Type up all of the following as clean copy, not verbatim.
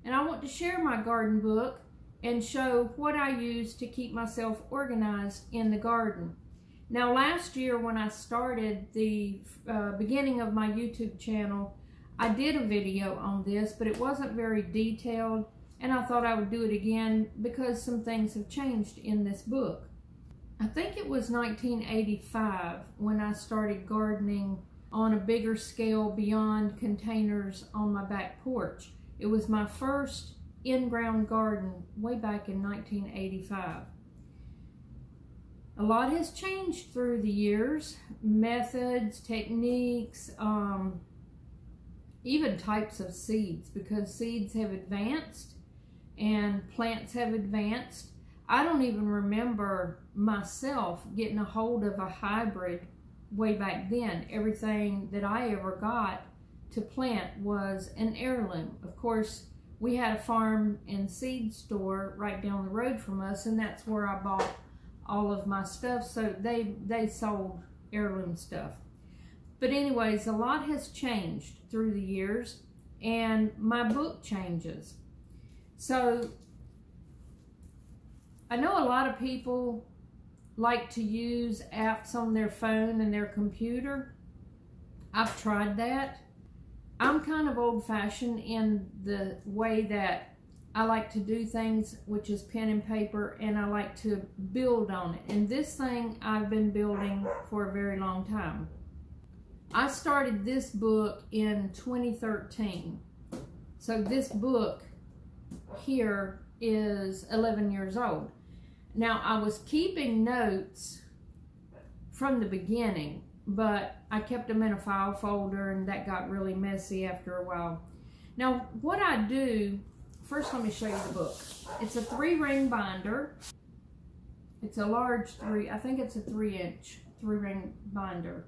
and I want to share my garden book and show what I use to keep myself organized in the garden. Now, last year when I started the beginning of my YouTube channel, I did a video on this, but it wasn't very detailed, and I thought I would do it again because some things have changed in this book. I think it was 1985 when I started gardening on a bigger scale beyond containers on my back porch. It was my first in-ground garden way back in 1985. A lot has changed through the years. Methods, techniques, even types of seeds, because seeds have advanced and plants have advanced. I don't even remember myself getting a hold of a hybrid way back then. Everything that I ever got to plant was an heirloom. Of course, we had a farm and seed store right down the road from us, and that's where I bought all of my stuff. So they sold heirloom stuff. But anyways, a lot has changed through the years, and my book changes. So I know a lot of people like to use apps on their phone and their computer. I've tried that. I'm kind of old-fashioned in the way that I like to do things, which is pen and paper, and I like to build on it. And this thing I've been building for a very long time. I started this book in 2013. So this book here is 11 years old. Now, I was keeping notes from the beginning, but I kept them in a file folder, and that got really messy after a while. Now, what I do, first let me show you the book. It's a 3-ring binder. It's a large I think it's a 3-inch 3-ring binder.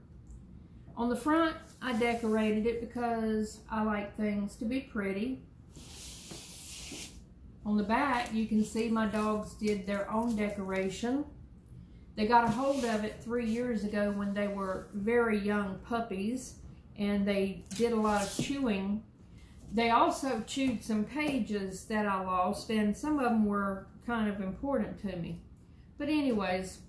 On the front, I decorated it because I like things to be pretty. On the back, you can see my dogs did their own decoration. They got a hold of it 3 years ago when they were very young puppies, and they did a lot of chewing. They also chewed some pages that I lost, and some of them were kind of important to me. But anyways,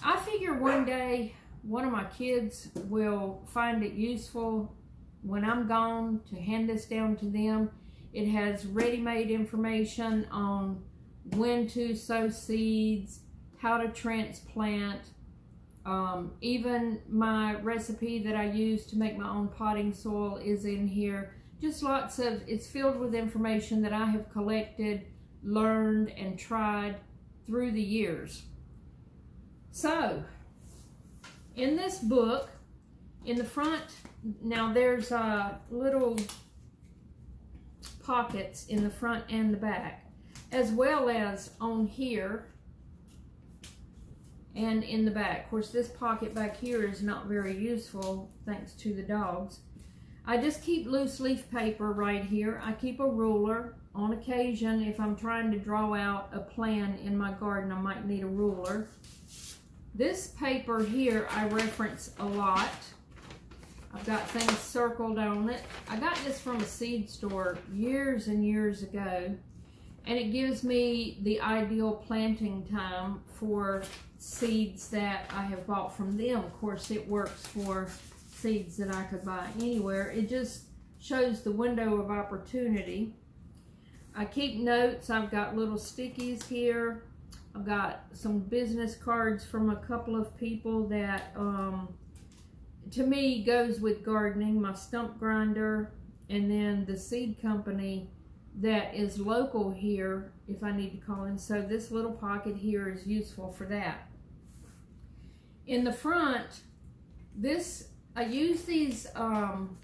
I figure one day one of my kids will find it useful when I'm gone to hand this down to them. It has ready-made information on when to sow seeds, how to transplant, even my recipe that I use to make my own potting soil is in here. Just lots of, it's filled with information that I have collected, learned, and tried through the years. So, in this book, in the front, now there's little pockets in the front and the back, as well as on here and in the back. Of course, this pocket back here is not very useful thanks to the dogs. I just keep loose leaf paper right here. I keep a ruler. On occasion, if I'm trying to draw out a plan in my garden, I might need a ruler. This paper here I reference a lot. I've got things circled on it. I got this from a seed store years and years ago, and it gives me the ideal planting time for seeds that I have bought from them. Of course, it works for seeds that I could buy anywhere. It just shows the window of opportunity. I keep notes. I've got little stickies here. I've got some business cards from a couple of people that to me goes with gardening, my stump grinder, and then the seed company that is local here if I need to call in. So this little pocket here is useful for that. In the front, I use these, what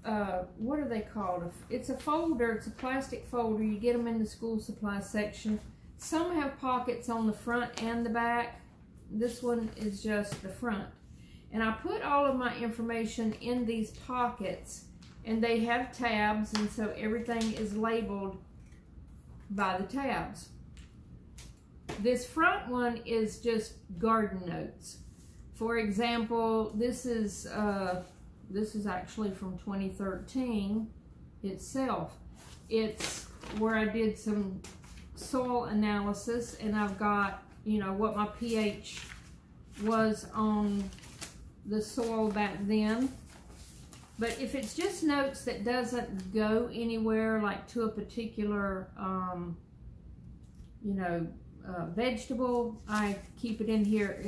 are they called? It's a folder, it's a plastic folder. You get them in the school supply section. Some have pockets on the front and the back. This one is just the front. And I put all of my information in these pockets, and they have tabs, and so everything is labeled by the tabs. This front one is just garden notes. For example, this is actually from 2013 itself. It's where I did some soil analysis, and I've got, you know, what my pH was on the soil back then. But if it's just notes that doesn't go anywhere, like to a particular, you know, vegetable, I keep it in here.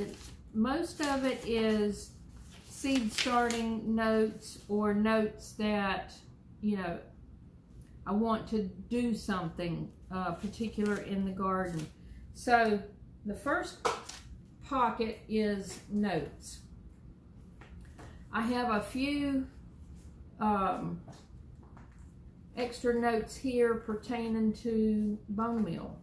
Most of it is seed starting notes or notes that, you know, I want to do something particular in the garden. So the first pocket is notes. I have a few extra notes here pertaining to bone meal.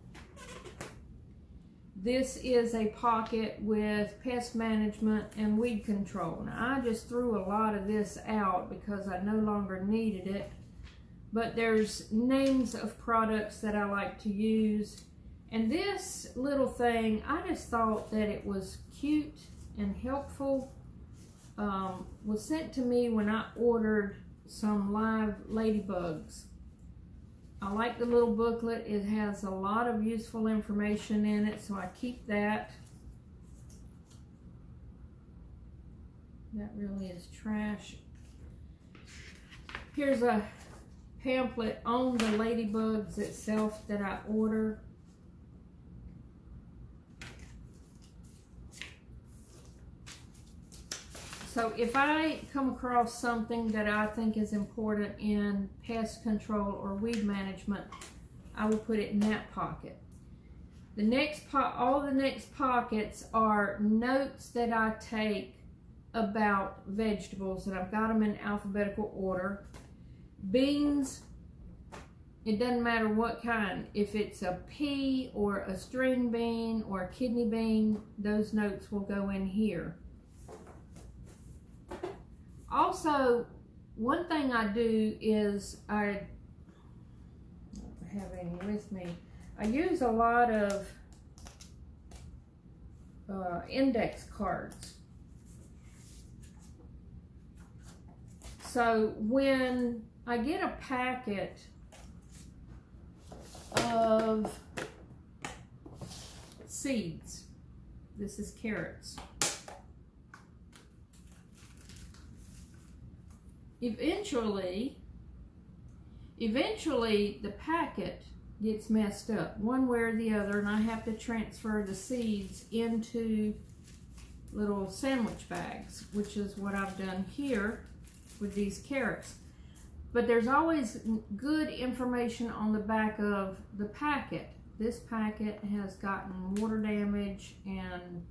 This is a pocket with pest management and weed control. Now, I just threw a lot of this out because I no longer needed it, but there's names of products that I like to use. And this little thing, I just thought that it was cute and helpful. Was sent to me when I ordered some live ladybugs. I like the little booklet. It has a lot of useful information in it, so I keep that. That really is trash. Here's a pamphlet on the ladybugs itself that I order. So if I come across something that I think is important in pest control or weed management, I will put it in that pocket. The next all the next pockets are notes that I take about vegetables, and I've got them in alphabetical order. Beans, it doesn't matter what kind. If it's a pea or a string bean or a kidney bean, those notes will go in here. Also, one thing I do is I don't have any with me. I use a lot of index cards. So when I get a packet of seeds, this is carrots. Eventually the packet gets messed up one way or the other, and I have to transfer the seeds into little sandwich bags, which is what I've done here with these carrots. But there's always good information on the back of the packet. This packet has gotten water damage, and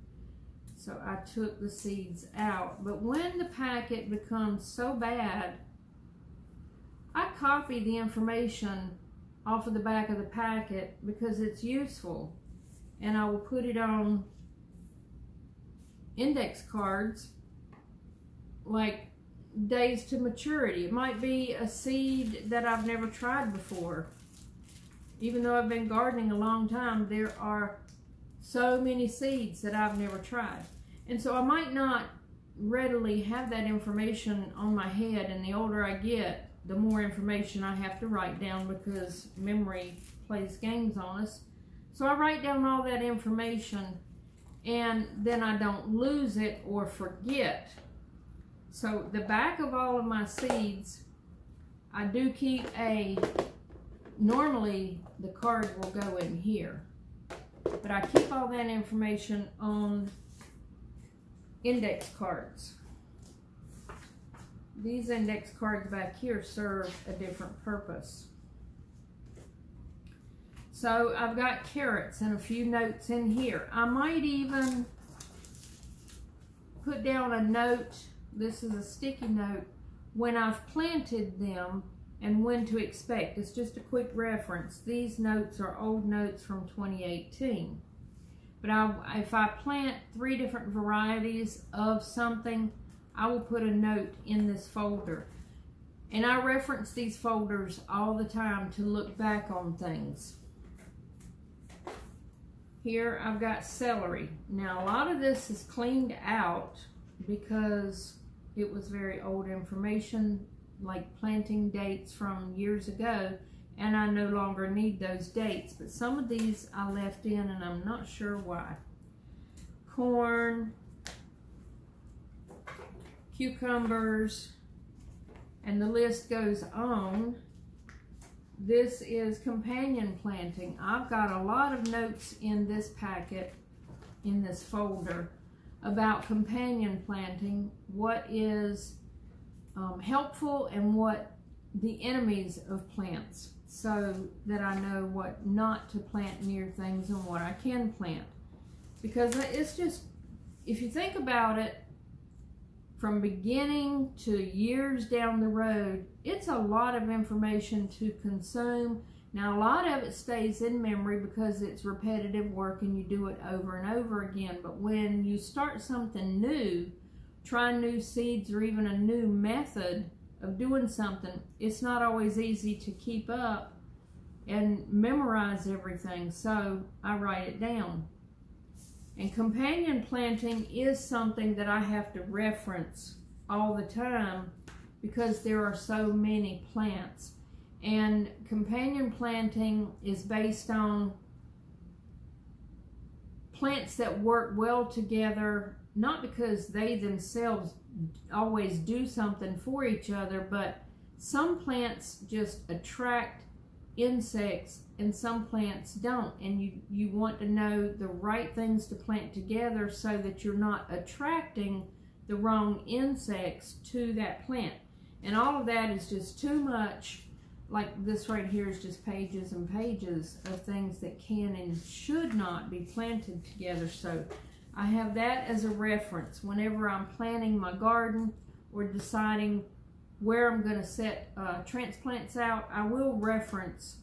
so I took the seeds out. But when the packet becomes so bad, I copy the information off of the back of the packet because it's useful. And I will put it on index cards, like days to maturity. It might be a seed that I've never tried before. Even though I've been gardening a long time, there are so many seeds that I've never tried. And so I might not readily have that information on my head, and the older I get, the more information I have to write down because memory plays games on us. So I write down all that information, and then I don't lose it or forget. So the back of all of my seeds, I do keep normally the card will go in here, but I keep all that information on index cards. These index cards back here serve a different purpose. So I've got carrots and a few notes in here. I might even put down a note, this is a sticky note, when I've planted them and when to expect. It's just a quick reference. These notes are old notes from 2018. But if I plant 3 different varieties of something, I will put a note in this folder. And I reference these folders all the time to look back on things. Here I've got celery. Now a lot of this is cleaned out because it was very old information, like planting dates from years ago. and I no longer need those dates. But some of these I left in, and I'm not sure why. Corn, cucumbers, and the list goes on. This is companion planting. I've got a lot of notes in this packet, in this folder, about companion planting, what is helpful and what the enemies of plants, so that I know what not to plant near things and what I can plant. Because it's just, if you think about it, from beginning to years down the road, it's a lot of information to consume. Now, a lot of it stays in memory because it's repetitive work and you do it over and over again. But when you start something new, try new seeds or even a new method of doing something, it's not always easy to keep up and memorize everything. So I write it down. And companion planting is something that I have to reference all the time because there are so many plants. And companion planting is based on plants that work well together, not because they themselves always do something for each other, but some plants just attract insects and some plants don't, and you want to know the right things to plant together so that you're not attracting the wrong insects to that plant. And all of that is just too much. Like this right here is just pages and pages of things that can and should not be planted together. So I have that as a reference whenever I'm planning my garden or deciding where I'm going to set transplants out. I will reference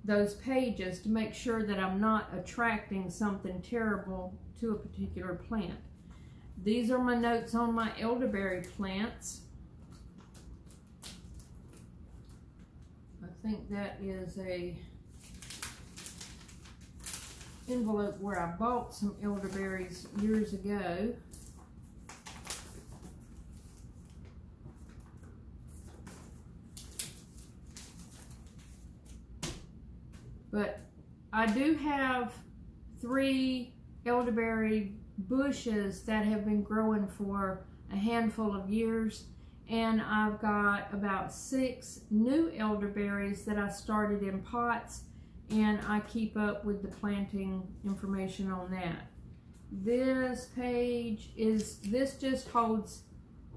those pages to make sure that I'm not attracting something terrible to a particular plant. These are my notes on my elderberry plants. I think that is a envelope where I bought some elderberries years ago. But I do have 3 elderberry bushes that have been growing for a handful of years, and I've got about 6 new elderberries that I started in pots, and I keep up with the planting information on that. This page is, this just holds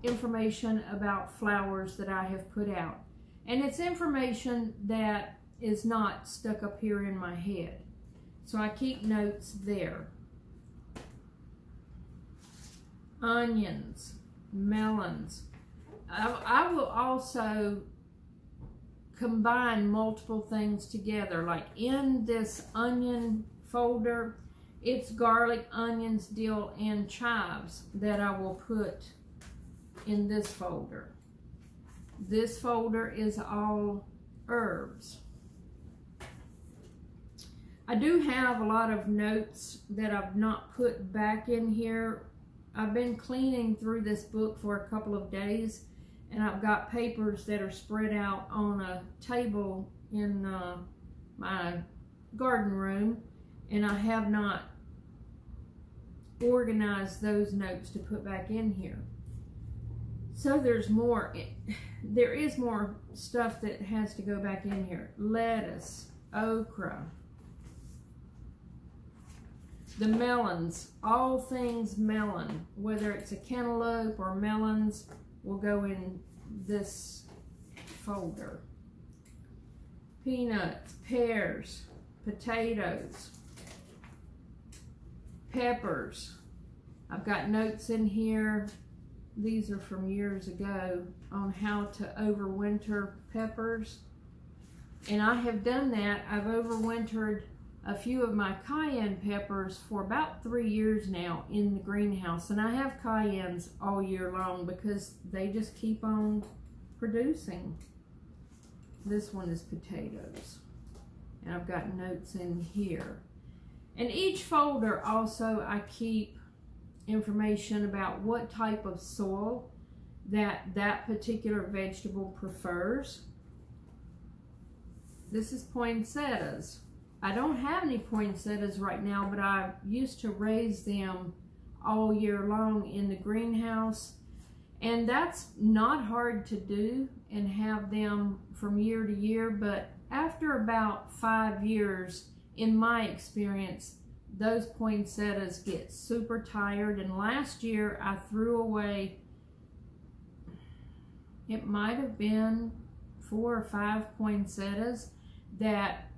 information about flowers that I have put out, and it's information that is not stuck up here in my head. So I keep notes there. Onions, melons. I will also combine multiple things together. Like in this onion folder, it's garlic, onions, dill, and chives that I will put in this folder. This folder is all herbs. I do have a lot of notes that I've not put back in here. I've been cleaning through this book for a couple of days, and I've got papers that are spread out on a table in my garden room, and I have not organized those notes to put back in here. So there's more, there is more stuff that has to go back in here. Lettuce, okra, the melons, all things melon, whether it's a cantaloupe or melons, will go in this folder. Peanuts, pears, potatoes, peppers. I've got notes in here. These are from years ago on how to overwinter peppers. And I have done that. I've overwintered a few of my cayenne peppers for about 3 years now in the greenhouse, and I have cayennes all year long because they just keep on producing. This one is potatoes, and I've got notes in here. And each folder also I keep information about what type of soil that particular vegetable prefers. This is poinsettias. I don't have any poinsettias right now, but I used to raise them all year long in the greenhouse. And that's not hard to do and have them from year to year, but after about 5 years, in my experience, those poinsettias get super tired. And last year I threw away, it might have been 4 or 5 poinsettias that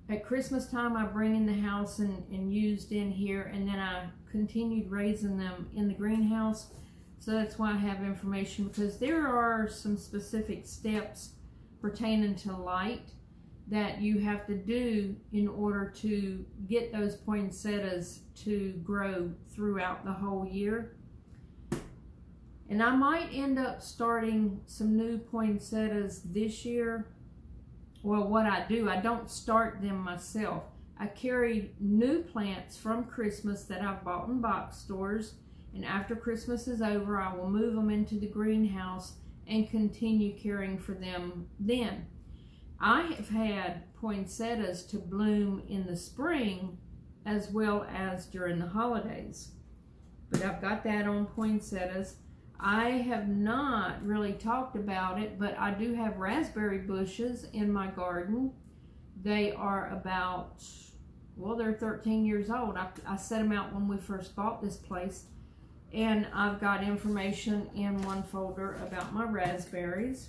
at Christmas time I bring in the house and used in here, and then I continued raising them in the greenhouse. So that's why I have information, because there are some specific steps pertaining to light that you have to do in order to get those poinsettias to grow throughout the whole year. And I might end up starting some new poinsettias this year. Well, what I do, I don't start them myself. I carry new plants from Christmas that I've bought in box stores, and after Christmas is over, I will move them into the greenhouse and continue caring for them then. I have had poinsettias to bloom in the spring as well as during the holidays. But I've got that on poinsettias. I have not really talked about it, but I do have raspberry bushes in my garden. They are about, well, they're 13 years old. I set them out when we first bought this place. And I've got information in one folder about my raspberries.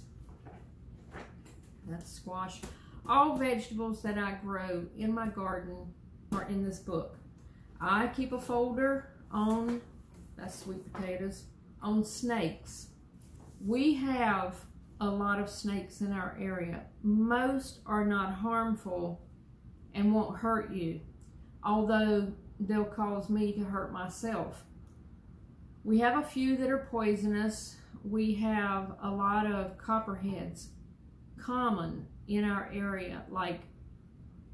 That's squash. All vegetables that I grow in my garden are in this book. I keep a folder on, that's sweet potatoes, on snakes. We have a lot of snakes in our area. Most are not harmful and won't hurt you, although they'll cause me to hurt myself. We have a few that are poisonous. We have a lot of copperheads common in our area, like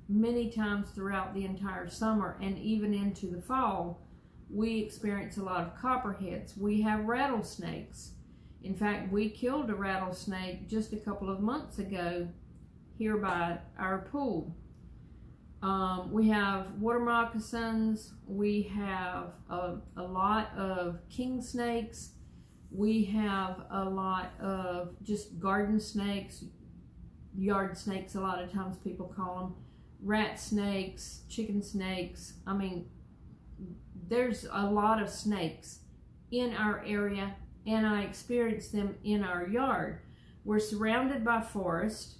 many times throughout the entire summer and even into the fall. We experience a lot of copperheads. We have rattlesnakes. In fact, we killed a rattlesnake just a couple of months ago here by our pool. We have water moccasins. We have a lot of king snakes. We have a lot of just garden snakes, yard snakes a lot of times people call them, rat snakes, chicken snakes. I mean, there's a lot of snakes in our area, and I experience them in our yard. We're surrounded by forest.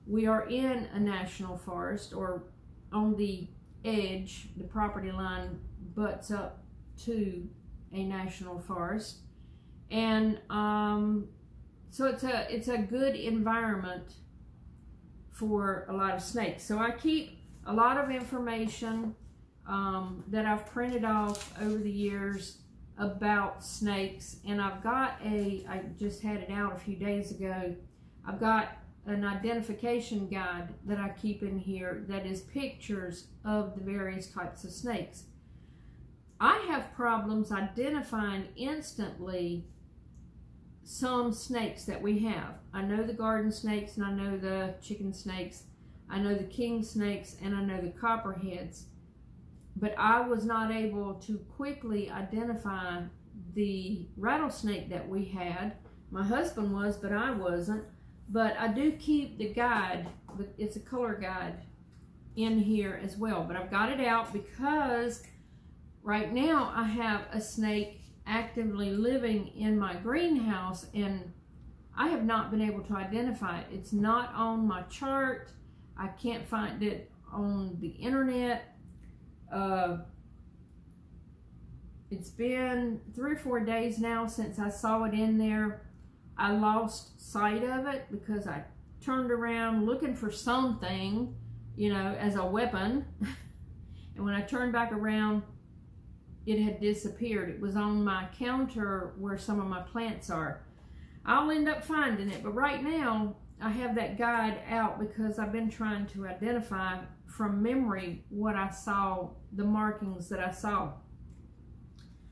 We are in a national forest, or on the edge, the property line butts up to a national forest. And so it's a good environment for a lot of snakes. So I keep a lot of information that I've printed off over the years about snakes, and I've got I just had it out a few days ago. I've got an identification guide that I keep in here that is pictures of the various types of snakes. I have problems identifying instantly some snakes that we have. I know the garden snakes, and I know the chicken snakes, I know the king snakes, and I know the copperheads. But I was not able to quickly identify the rattlesnake that we had. My husband was, but I wasn't. But I do keep the guide, it's a color guide, in here as well. But I've got it out because right now I have a snake actively living in my greenhouse, and I have not been able to identify it. It's not on my chart. I can't find it on the internet. It's been 3 or 4 days now since I saw it in there. I lost sight of it because I turned around looking for something, you know, as a weapon. And when I turned back around, it had disappeared. It was on my counter where some of my plants are. I'll end up finding it, but right now I have that guide out because I've been trying to identify from memory what I saw, the markings that I saw.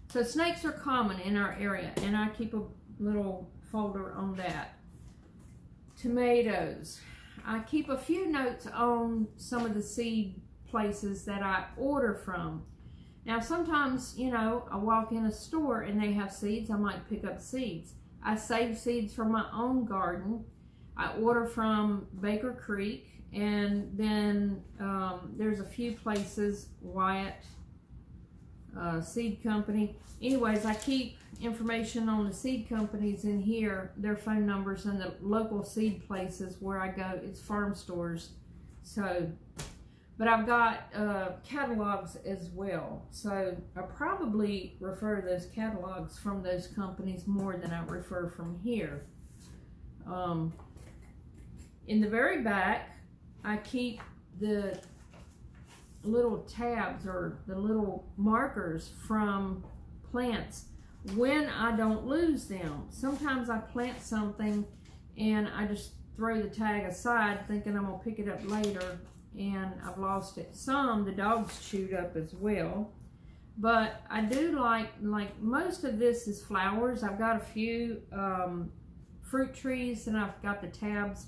So snakes are common in our area, and I keep a little folder on that. Tomatoes. I keep a few notes on some of the seed places that I order from. Now sometimes, you know, I walk in a store and they have seeds, I might pick up seeds. I save seeds from my own garden. I order from Baker Creek, and then there's a few places, Wyatt Seed Company. Anyways, I keep information on the seed companies in here, their phone numbers, and the local seed places where I go. It's farm stores. So, but I've got catalogs as well. So I probably refer those catalogs from those companies more than I refer from here. In the very back, I keep the little tabs or the little markers from plants when I don't lose them. Sometimes I plant something and I just throw the tag aside thinking I'm gonna pick it up later, and I've lost it. Some the dogs chewed up as well, but I do like most of this is flowers. I've got a few fruit trees and I've got the tabs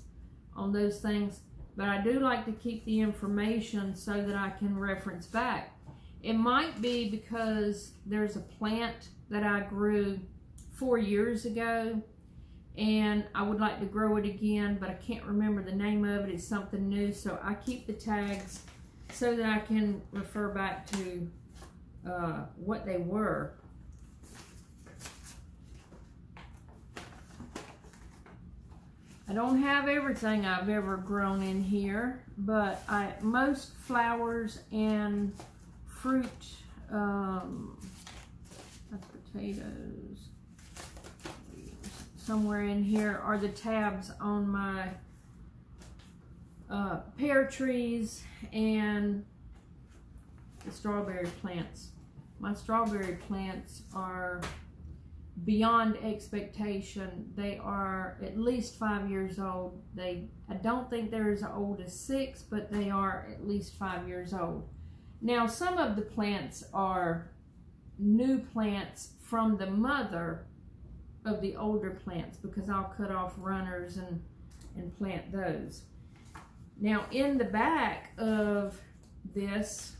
on those things, but I do like to keep the information so that I can reference back. It might be because there's a plant that I grew 4 years ago and I would like to grow it again, but I can't remember the name of it. It's something new, so I keep the tags so that I can refer back to what they were. I don't have everything I've ever grown in here, but most flowers and fruit, that's potatoes, somewhere in here are the tabs on my pear trees and the strawberry plants. My strawberry plants are beyond expectation. They are at least 5 years old. I don't think they're as old as 6, but they are at least 5 years old. Now, some of the plants are new plants from the mother of the older plants, because I'll cut off runners and plant those. Now, in the back of this,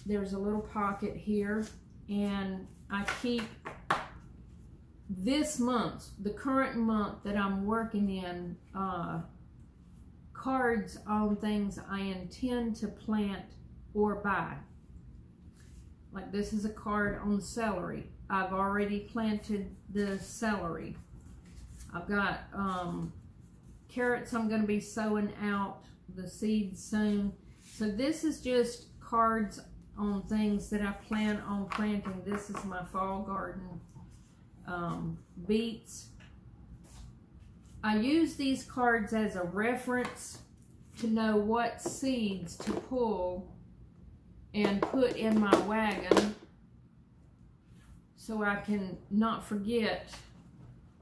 there's a little pocket here, and I keep this month, the current month that I'm working in, cards on things I intend to plant or buy. Like this is a card on celery. I've already planted the celery. I've got carrots I'm going to be sowing out the seeds soon. So this is just cards on things that I plan on planting. This is my fall garden. Beets. I use these cards as a reference to know what seeds to pull and put in my wagon so I can not forget,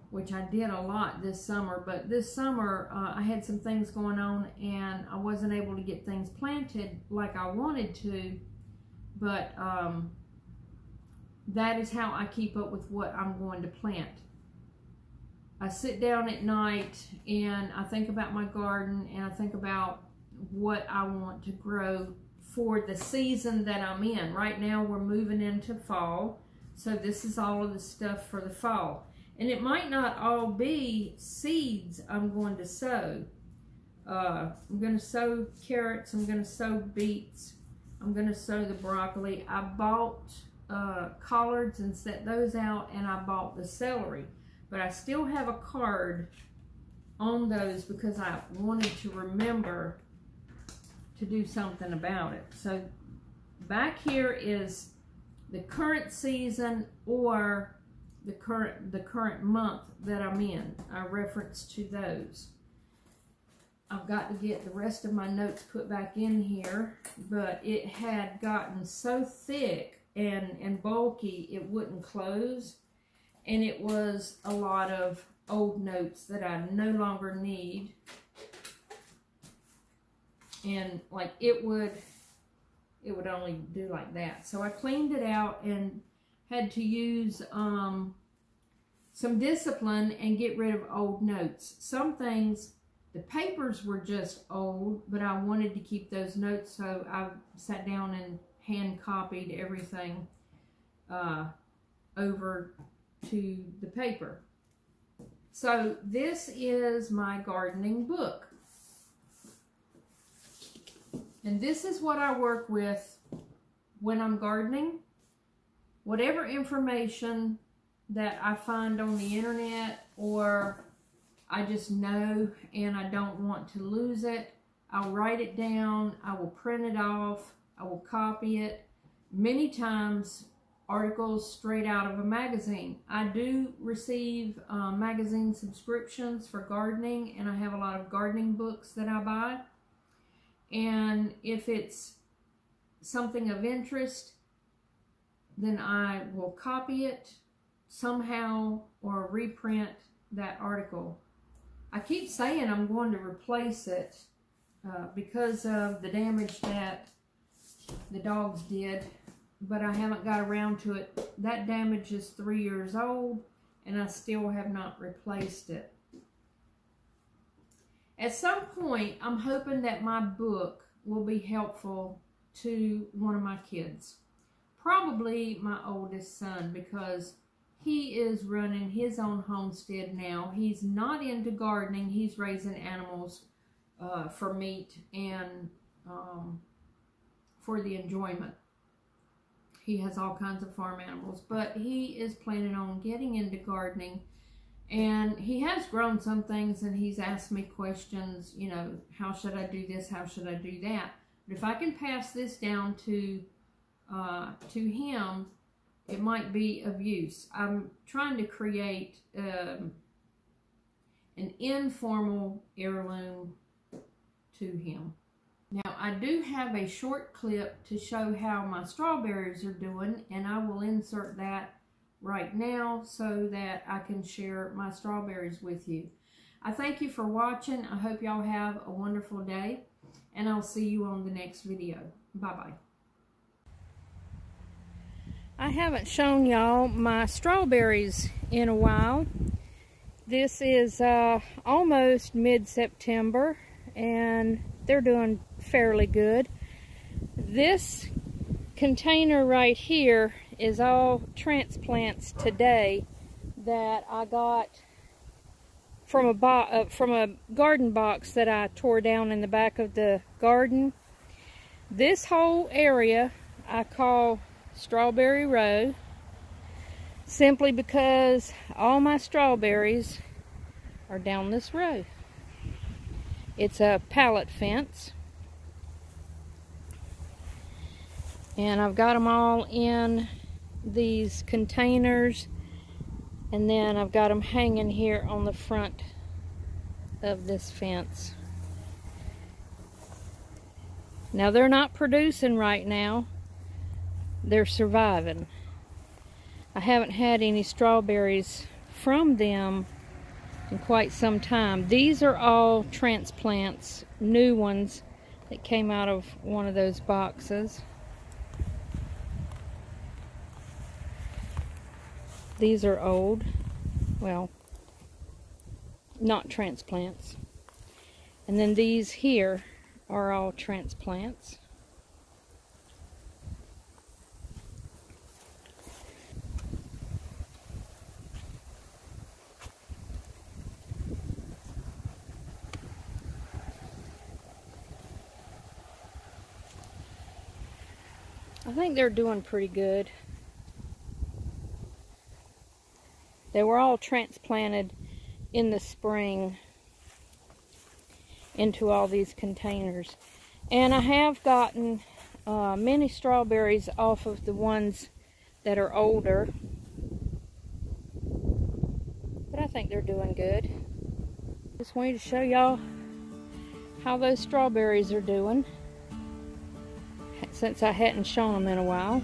which I did a lot this summer. But this summer I had some things going on and I wasn't able to get things planted like I wanted to. But that is how I keep up with what I'm going to plant. I sit down at night and I think about my garden and I think about what I want to grow for the season that I'm in. Right now we're moving into fall, so this is all of the stuff for the fall. And it might not all be seeds I'm going to sow. I'm going to sow carrots, I'm going to sow beets, I'm going to sow the broccoli. I bought collards and set those out, and I bought the celery. But I still have a card on those because I wanted to remember to do something about it. So back here is the current season or the current month that I'm in. I reference to those. I've got to get the rest of my notes put back in here, but it had gotten so thick and bulky it wouldn't close, and it was a lot of old notes that I no longer need, and like it would only do like that. So I cleaned it out and had to use some discipline and get rid of old notes. Some things The papers were just old, but I wanted to keep those notes, so I sat down and hand copied everything over to the paper. So this is my gardening book. And this is what I work with when I'm gardening. Whatever information that I find on the internet, or I just know and I don't want to lose it, I'll write it down, I will print it off, I will copy it. Many times, articles straight out of a magazine. I do receive magazine subscriptions for gardening, and I have a lot of gardening books that I buy. And if it's something of interest, then I will copy it somehow or reprint that article. I keep saying I'm going to replace it because of the damage that the dogs did, but I haven't got around to it. That damage is 3 years old, and I still have not replaced it. At some point, I'm hoping that my book will be helpful to one of my kids. Probably my oldest son, because he is running his own homestead now. He's not into gardening. He's raising animals for meat and for the enjoyment. He has all kinds of farm animals, but he is planning on getting into gardening. And he has grown some things, and he's asked me questions, you know, how should I do this? How should I do that? But if I can pass this down to him, it might be of use. I'm trying to create an informal heirloom to him. Now, I do have a short clip to show how my strawberries are doing, and I will insert that right now so that I can share my strawberries with you. I thank you for watching. I hope y'all have a wonderful day, and I'll see you on the next video. Bye-bye. I haven't shown y'all my strawberries in a while. This is almost mid-September, and they're doing fairly good. This container right here is all transplants today that I got from a garden box that I tore down in the back of the garden. This whole area I call Strawberry Row, simply because all my strawberries are down this row. It's a pallet fence, and I've got them all in these containers, and then I've got them hanging here on the front of this fence. Now, they're not producing right now. They're surviving. I haven't had any strawberries from them in quite some time. These are all transplants, new ones that came out of one of those boxes. These are old, well, not transplants. And then these here are all transplants. I think they're doing pretty good. They were all transplanted in the spring into all these containers. And I have gotten many strawberries off of the ones that are older. But I think they're doing good. Just wanted to show y'all how those strawberries are doing, since I hadn't shown them in a while.